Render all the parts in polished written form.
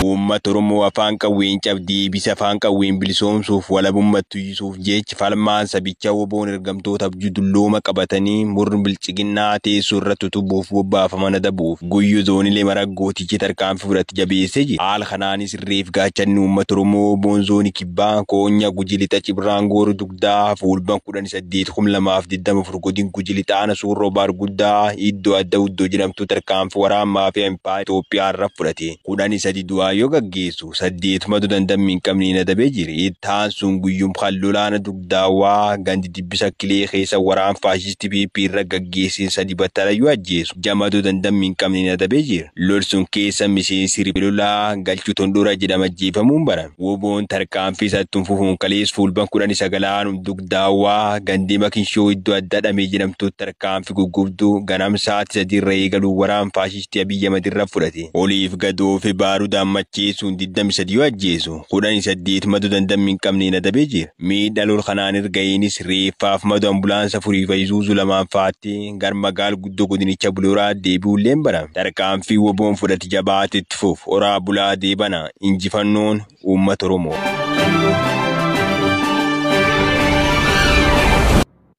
Uummata Oromoo afaan qawween cabdii bisa afaan qawween bilisoomsuuf walabummaatti Yusuuf jechi falmaan sabicha woboon ergamtoota abjuu dullooma qabatanii murni bilchiginnaa teessoo irratti utubuuf bobbaafaman adabuuf guyyuu zoonilee maraggootichi tarkaanfii fudhatti jabeessee jira. Haala kanaanis irreef gaachanni uummata Oromoo woboon zoonii kibbaa Koonya Gujilixa Cibraan Gooroo Dugdaa Fuulban 18,2024 godin Gujilixaana Suurroo Baar Guddaa iddoo adda uddoo jedhamtu tarkaanfii waraanaa fi empaayaa Itoophiyaa irra fudhate. 13 du'aa yoo gaggeessu 8 dandammiin qabniin adabee jira. Ittaan sun guyyuun qalloolaana Dugdaawaa gandi dibbisa kilee keessa waraan faashisti PP irra gaggeessin 3 battalayyuu ajjeesu. 6 dandammiin qabniin adabee jira. Lolsun keessa miseensi ribilolaa galchuu tondora jedhama ajjeefamuun baran. Woboon tarkaanfii isattuun fufuun kalees Fuulban 19 Dugdaawaa gandi makinshoo iddoo adda dhamee jedhamtu tarkaanfii gugubduu ganamsaatti 3 irra eegaluu waraan faashisti Abiyyi Ahmed irra fudhate. Oliif gadoo fi baaruu daammacheessuun 23 ajjeesu. 18 dandammiin qabniin adabee jira. Miidhaa lol kanaan erga'iinis reeffaaf madu ambulaansa furii Isuuzuu lamaan faatti gar magaal guddoo godinicha Bulooraa deebi'ulleen barame. Tarkaanfii woboon fudhate jabaate itti fuuf oraa bulaa deebana injifannoon uummata Oromoo.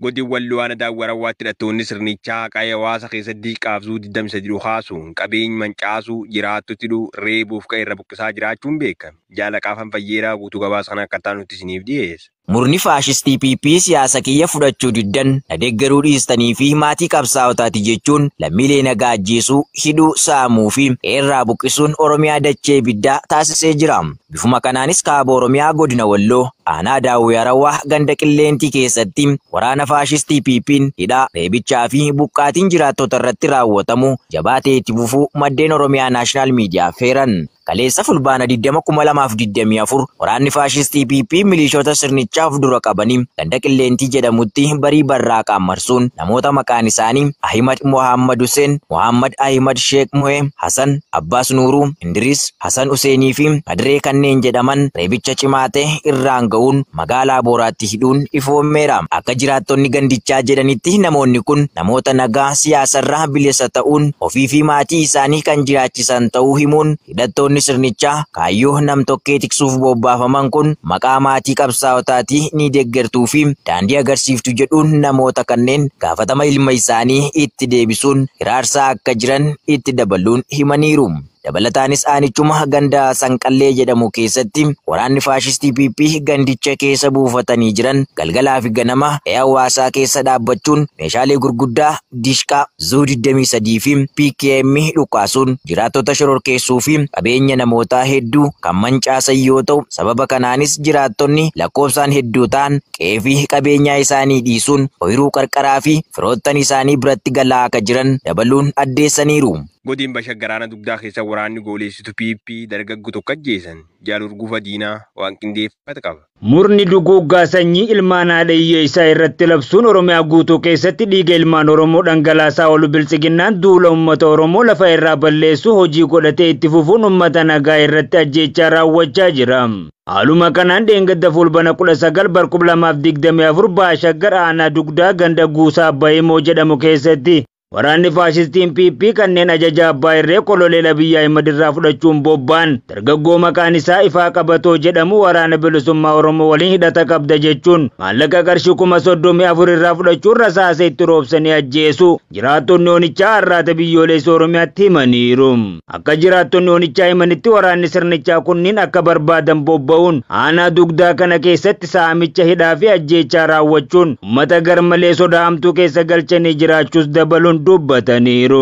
Godin Walloo Daawwarawaatti hidhattoonni sirnichaa qaaya hawaasa keessatti qaabsuu 23 kaasuun qabeenya mancaasuu jiraattotidhu reebuuf qe'ee irra buqqisaa jiraachuun beekama. Jaalaqaafan fayyeeraa guutuu gabaasa kana akka taanutti isiniif dhiyeessa. Murni faashistii PP siyaasa kiyya fudhachuu diddan nadeeggaruu dhiistanii fi maatii qabsaa'otaati jechuun lammiilee nagaa ajjeesuu, hidhuu, saamuu fi irraa buqqisuun Oromiyaa dachee biddaa taasisee jira. Bifuma kanaanis kaaba Oromiyaa godina Walloo aanaa Daawwarawaa ganda qilleentii keessatti waraana faashistii PP'n hidhaa, reebichaa fi buqqaatiin jiraattota irratti raawwatamu jabaatee itti fufuu maddeen Oromiyaa Naashinaal Miidiyaa feeran. Kaleessa fulbaana 2024 waraanni faashistii PP milishoota sirnichaaf dura qabanii ganda qilleentii jedhamutti barii barraaqaan marsuun namoota maqaan isaanii Ahimad Muhammad Hussein, Muhammad Ahimad Sheikh Muhe, Hasan Abbas Nuuruu, Indiris Hasan Huseenii fi Adiree kanneen jedhaman reebicha cimaate irraan ga'uun magaalaa Booraatti hidhuun ifoomeera. Akka jiraattonni gandichaa jedhanitti namoonni kun namoota nagaa siyaasarraa bilisa ta'uun ofii fi maatii isaanii kan jiraachisan ta'uu himuun hidhattoonni sirnichaa kaayyoo nam-tokkee tiksuuf bobbaafaman kun maqaa maatii qabsaa'otaatii ni deeggartuu fi daandii agarsiiftu jedhuun namoota kanneen gaafatama ilma isaanii itti deebisuun hiraarsaa akka jiran itti dabaluun himaniiru. Dabalataanis aanichuma ganda Sanqallee jedhamu keessatti waraanni faashistii PP gandicha keessa buufatanii jiran galgalaa fi ganama hawaasaa keessa dhaabbachuun meeshaalee gurguddaa Dishqaa, Zuu-23 fi PKM dhukaasuun jiraattota shororkeessuu fi qabeenya namootaa hedduu kan mancaasan yoo ta'u, sababa kanaanis jiraattonni lakkoofsaan hedduu ta'an qe'ee fi qabeenya isaanii dhiisuun ooyiruu qarqaraa fi firoottan isaanii biratti galaa akka jiran dabaluun addeessaniiru. Godin Bashaggaraana Dugdaa keessa waraanni gooleessitu PP dargaggu tokko ajjeesan Jaalurgufa Diinaa waan qindeeffate qaba. Murni duguuggaa sanyii ilmaan haadha isaa irratti labsuun Oromiyaa guutuu keessatti dhiiga ilmaan Oromoo dhangalaasaa oolu bilchiginnaan duula uummata Oromoo lafa irraa balleessu hojii godhatee itti fufuun uummata nagaa irratti ajjeechaa raawwachaa jira. Haaluma kanaan dheengadda fulbana 19/2024 Bashaggar aanaa Dugdaa ganda Guusaa Abbaaymoo jedhamu keessatti waraanni faashistiin PP kanneen ajaja abbaa irree kololeela Abiyyi Ahmed irraa fudhachuun bobba'an dargaggoo maqaan isaa Ifaa Qabatoo jedhamu waraana bilisummaa Oromoo waliin hidhata qabda jechuun maallaqa qarshii 34,000 irraa fudhachuun rasaasa itti roobsanii ajjeesu jiraattonni oonichaa har'aata biyyoolessa Oromiyaatti himaniiru. Akka jiraattonni oonichaa himanitti waraanni sirnichaa kunniin akka barbaadan bobba'uun aanaa Dugdaa kana keessatti saamicha hidhaa fi ajjeechaa raawwachuun uummata garmalee sodaamtuu keessa galchanii jiraachuus dabaluun dubbataniiru.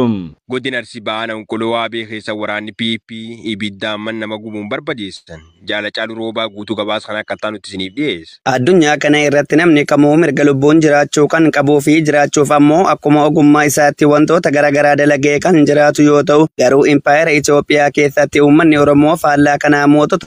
Godina Arsii Baanaa Onkolowaa keessa waraanni PP ibiddaan man nama gubuun barbadeessan Jaalacaaluu Roobaa guutuu gabaasa kana akka taanutti isiniif dhiyeessa. Addunyaa kana irratti namni kamuu mirga lubbuun jiraachuu kan qabuu fi jiraachuuf ammoo akkuma ogummaa isaatti wantoota garaagaraa dalagee kan jiraatu yoo ta'u, garuu impaayera Itoophiyaa keessatti uummanni Oromoo faallaa kanaa mootota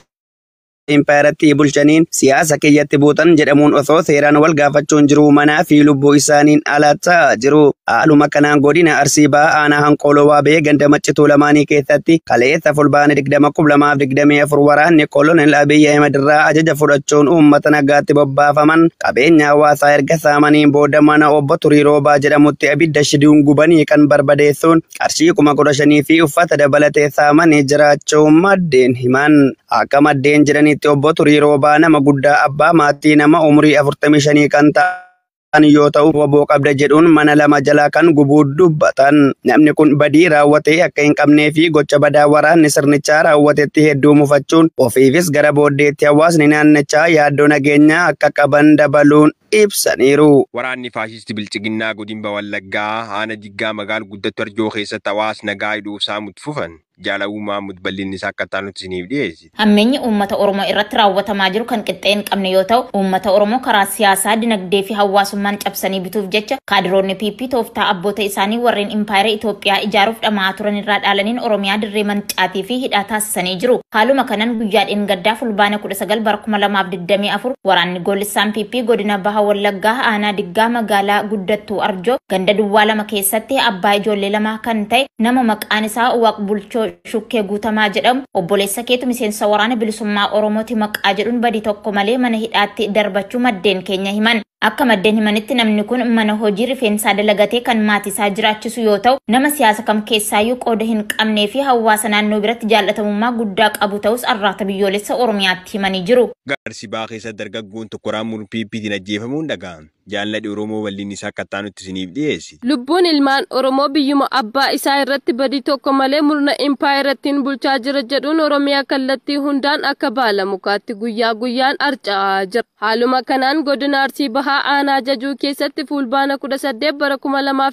impaayaratti bulchaniin siyaasa kiyyatti buutan jedhamuun osoo seeraan wal gaafachuun jiru manaa fi lubbuu isaaniin alaataa jiru. Haaluma kanaan godina Arsii Bahaa aanaa Hanqooloo Waabee ganda Maccituu lamaanii keessatti kaleessa fulbaana 2024 waraanni kolonel Abiy Ahmed irraa ajaja fudhachuun uummata nagaatti bobbaafaman qabeenya hawaasaa erga saamaniin booda mana obbo Turii Roobaa jedhamutti abidda shiduun gubanii kan barbadeessuun qarshii 15,000 fi uffata dabalatee saamanii jiraachuu maddeen himan. Akka maddeen jiranitti obbo Turii Roobaa nama guddaa abbaa maatii nama umurii 45 kan ta'an yoo ta'u obbo qabda jedhuun mana lama jalaa kan gubuu dubbatan. Namni kun badii raawwatee akka hin qabnee fi gocha badaa waraanni sirnichaa raawwatetti hedduu mufachuun ofiifis gara booddeetti hawaasni naannichaa yaaddoo nageenyaa akka qaban dabaluun ibsaniiru. Waraanni faashisti Bilchiginnaa godina Wallaggaa aanaa Jiggaa magaalaa guddattuu Arjoo keessatti hawaasa nagaa hidhuuf saamutti fufan. Jaalawuu Maamud bal'inni isaa akka taanutti isiniif dhiyeessi. Hammeenyi uummata Oromoo irratti raawwatamaa jiru kan qixxee hin qabne yoo ta'u, uummata Oromoo karaa siyaasaa, dinagdee fi hawaasummaan cabsanii bituuf jecha kaadiroonni PP tooftaa abboota isaanii warreen impaayera Itoophiyaa ijaaruuf dhama'aa turan irraa dhaalaniin Oromiyaa dirree mancaatii fi hidhaa taasisanii jiru. Haaluma kanaan guyyaa dheengaddaa fulbaana 19 bara 2024 waraanni Goolissaan PP godina Bahaa Wallaggaa aanaa Diggaa magaalaa guddattuu Arjoo ganda duwwaa lama keessatti abbaa ijoollee lama kan ta'e nama maqaan isaa Waaq Bulchoo Shukkee Guutamaa jedhamu obboleessa keetu miseensa waraana bilisummaa Oromooti maqaa jedhuun badii tokko malee mana hidhaatti darbachuu maddeen keenya himan. Akka maddeen himanitti namni kun mana hojii rifeensaa dalagatee kan maatii isaa jiraachisu yoo ta'u, nama siyaasa kam keessaayyuu qooda hin qabnee fi hawaasa naannoo biratti jaallatamummaa guddaa qabu ta'us arraata biyyoolessa Oromiyaatti himanii jiru. Arsii Bahaa keessa dargaggoon tokko raamuun PPtiin ajjeefamuun dhaga'ame. Jaalladhi Oromoo bal'inni isaa akka taanutti isiniif dhiyeessi. Lubbuun ilmaan Oromoo biyyuma abbaa isaa irratti badii tokko malee murna impaayerattiin bulchaa jira jedhuun Oromiyaa kallattii hundaan akka baala mukaatti guyyaa guyyaan arca'aa jira. Haaluma kanaan godina Arsii Bahaa aanaa Jajuu keessatti fulbaana 18 bara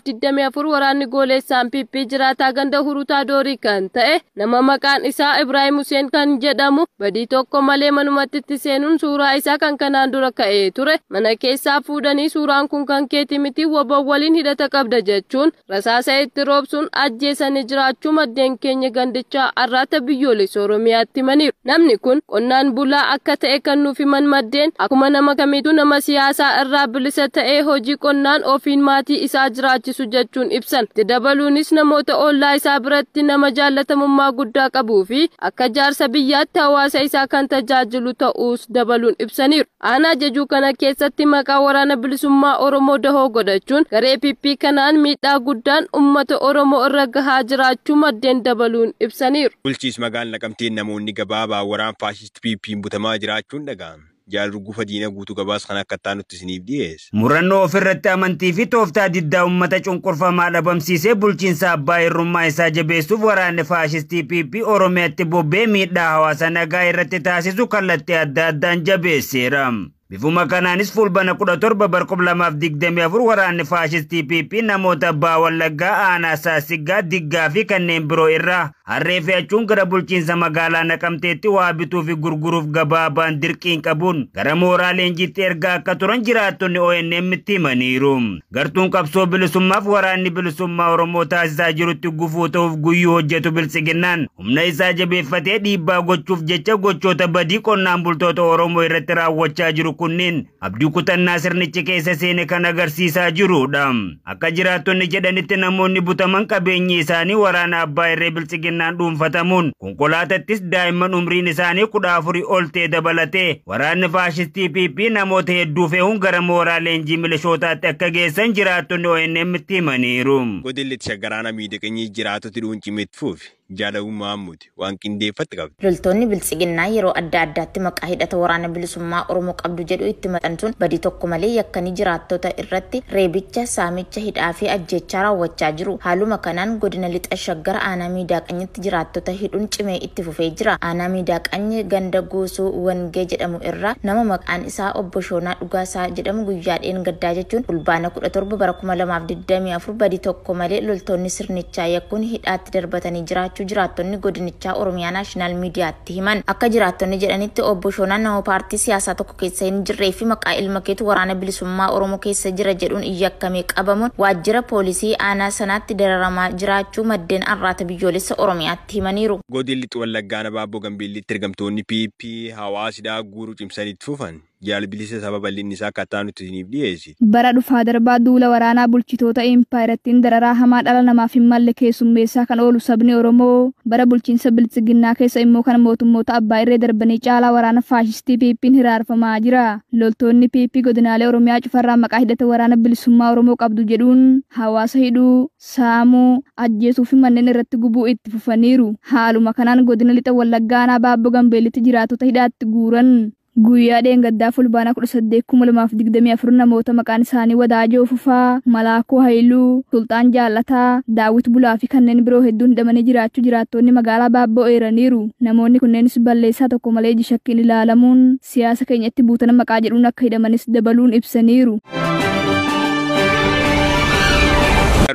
2024 waraanni Goolessaan PP jiraataa ganda Hurutaa Doorii kan ta'e nama maqaan isaa Ibraahim Hussein kan jedhamu badii tokko malee manumatti itti seenuun suuraa isaa kan kanaan dura ka'ee ture mana keessaa fuudhanii suuraan kun kan keeti miti waboo waliin hidhata qabda jechuun rasaasa itti roobsuun ajjeesanii jiraachuu maddeen keenya gandichaa arraata biyyoolessa Oromiyaatti himaniiru. Namni kun qonnaan bulaa akka ta'e kan nuuf himan maddeen akkuma nama kamiitu nama siyaasaa irraa bilisa ta'ee hojii qonnaan ofiin maatii isaa jiraachisu jechuun ibsan. Dabaluunis namoota ollaa isaa biratti nama jaallatamummaa guddaa qabuu fi akka jaarsa biyyaatti hawaasa isaa kan tajaajilu ta'uus dabaluun ibsaniiru. Aanaa Jajuu kana keessatti maqaa waraana bilisummaa Oromoo dahoo godhachuun garee PP kanaan miidhaa guddaan uummata Oromoo irra gahaa jiraachuu maddeen dabaluun ibsaniiru. Bulchiinsa magaalaa Naqamteen namoonni gabaabaa waraan faashisti PP'n butamaa jiraachuun dhaga'ame. Jaalrugufa diina guutuu gabaas kan akka taanutti isiniif dhiyeessi. Murannoo ofirratti amantii fi tooftaa diddaa uummata cunqurfamaa dhabamsiisee bulchiinsa abbaa hirrummaa isaa jabeessuuf waraanni faashistii PP Oromiyaatti bobbee miidhaa hawaasa nagaa irratti taasisu kallattii adda addaan jabeesseera. Bifuma kanaanis fulbana 17 bara 2024 waraanni faashistii PP namoota abbaa Wallaggaa aanaa Saasiggaa Diggaa fi kanneen biroo irraa harree fe'achuun gara bulchiinsa magaalaa Naqamteetti waa bituu fi gurguruuf gabaabaan dirqiin qabuun gara mooraa leenjiitti ergaa akka turan jiraattonni ONM itti himaniiru. Gartuun qabsoo bilisummaaf waraanni bilisummaa Oromoo taasisaa jirutti gufuu ta'uuf guyyuu hojjetu Bilchiginnaan humna isaa jabeeffatee dhiibbaa gochuuf jecha gochoota badii qonnaan bultoota Oromoo irratti raawwachaa jiru kunniin abdii kutannaa sirnichi keessa seene kan agarsiisaa jirudha. Akka jiraattonni jedhanitti namoonni butaman qabeenyi isaanii waraana abbaa irree Bilchiginnaan dhuunfatamuun konkolaatattis daa'imman umriin isaanii 14 ol ta'e dabalatee waraanni faashistii PP namoota hedduu fe'uun gara mooraa leenjii milishootaatti akka geessan jiraattonni ONM itti himaniiru. Godilli shagaraana miidhaganii jiraatoti dhuunchimetti fuufi. Jaalawuu Maamud waan qindeeffatti qabdi. Loltoonni Bilchiginnaa yeroo adda addaatti maqaa hidhata waraana bilisummaa Oromoo qabdu jedhu itti maxxansuun badii tokko malee yakkanii jiraattota irratti reebicha, saamicha, hidhaa fi ajjechaa raawwachaa jiru. Haaluma kanaan godina lixa shaggar aanaa miidhaqanyitti jiraattota hidhuun cimee itti fufee jira. Aanaa miidhaqanyi ganda Goosuu Wangee jedhamu irraa nama maqaan isaa Obbo Shoonaa Dhugaasaa jedhamu guyyaa dheengaddaa jechuun fulbaana 17 bara 2024 badii tokko malee loltoonni sirnichaa yakkuun hidhaatti darbatanii jiraachuu jiraachuu jiraattonni godinichaa Oromiyaa Naashinaal Miidiyaatti himan. Akka jiraattonni jedhanitti obbo Shoonaan nama paartii siyaasaa tokko keessa hin jirree fi maqaa ilma keetu waraana bilisummaa Oromoo keessa jira jedhuun iyyakamee qabamuun waajjira poolisii aanaa sanaatti dararamaa jiraachuu maddeen arraata biyyoolessa Oromiyaatti himaniiru. Godin Lixu Wallaggaa Nabaaboo Gambeellitti ergamtoonni PP hawaasiidhaa guuruu cimsanitti fufan. Jaalbilisa sababa bal'inni isaa akkaataa nuti isiniif dhiyeessi. Bara dhufaa darbaa duula waraanaa bulchitoota Impaayirattiin dararaa hamaa dhala namaaf hin malle keessummeessaa kan oolu sabni Oromoo bara bulchiinsa biltsiginnaa keessa immoo kan mootummoota abbaa irree darbanii caalaa waraana faashistii PP'n hiraarfamaa jira. Loltoonni PP godinaalee Oromiyaa cufarraa maqaa hidhata waraana bilisummaa Oromoo qabdu jedhuun hawaasa hidhuu, saamuu, ajjeesuu fi manneen irratti gubuu itti fufaniiru. Haaluma kanaan godina Lixa Wallaggaa Nabaaboo Gambeellitti jiraatota hidhaatti guuran. Guyyaa dheengaddaa fulbaana 18,2024 namoota maqaan isaanii Wadaajoo Fufaa, Malaakoo Haayiluu, Sultaan Jaallataa, Daawit Bulaa fi kanneen biroo hedduun hidhamanii jiraachuu jiraattonni magaalaa Baabboo eeraniiru. Namoonni kunneenis balleessaa tokko malee iji shakkiin ilaalamuun siyaasa keenyatti buutana maqaa jedhuun akka hidhamanis dabaluun ibsaniiru.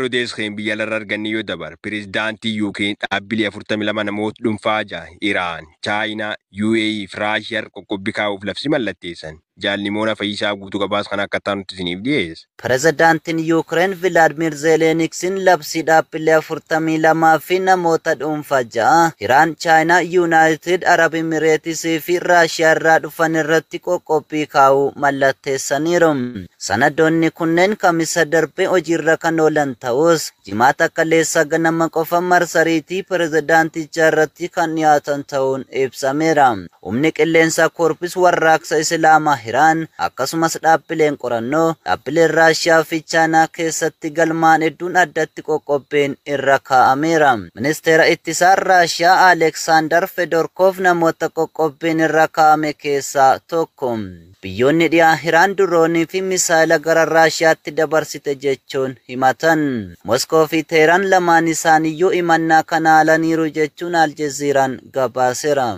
Rodees kan biyya laraa arganni yoo dabar pirezidaantii Yuukireen dhaabbilee 42 namoota dhuunfaa ja'a Iraan, Chaayinaa, UAE fi Raashiyaan qoqqobbii kaa'uuf labsii mallatteessan. Jaalnimoona Fayyisaa guutuu gabaas kan akkaataa nuti isiniif dhiyeesse. Pirezidaantiin Yuukireen Vilaadimir Zeeleeniksiin labsii dhaabbilee 42 fi namoota dhuunfaa ja'a Iraan, Chaayinaa, Yuunaayitid Arab Imireetisii fi Raashiyaa irraa dhufan irratti qoqqobbii kaa'uu mallatteessaniiru. Sanadoonni kunneen kamisa darbe hojiirra kan oolan ta'us jimaata kaleessa ganama qofa marsariitii pirezidaantichaa irratti kan dhiyaatan ta'uun ibsameera. Humni qilleensaa Koorpis Warraaqsa Islaamaa Iraan akkasumas dhaabbileen qorannoo dhaabbileen Raashiyaa fi Chaayinaa keessatti galmaan hedduun addatti qoqqobbiin irra kaa'ameera. Ministeera ittisaa Raashiyaa Aleeksaandar Fedorkoof namoota qoqqobbiin irra kaa'ame keessaa tokko. Biyyoonni dhiyaa Iraan duroonii fi misaayila gara Raashiyaatti dabarsite jechuun himatan. Moskoo fi Teheraan lamaan isaaniiyyuu himannaa kana haalaniiru jechuun Aljeziiraan gabaaseera.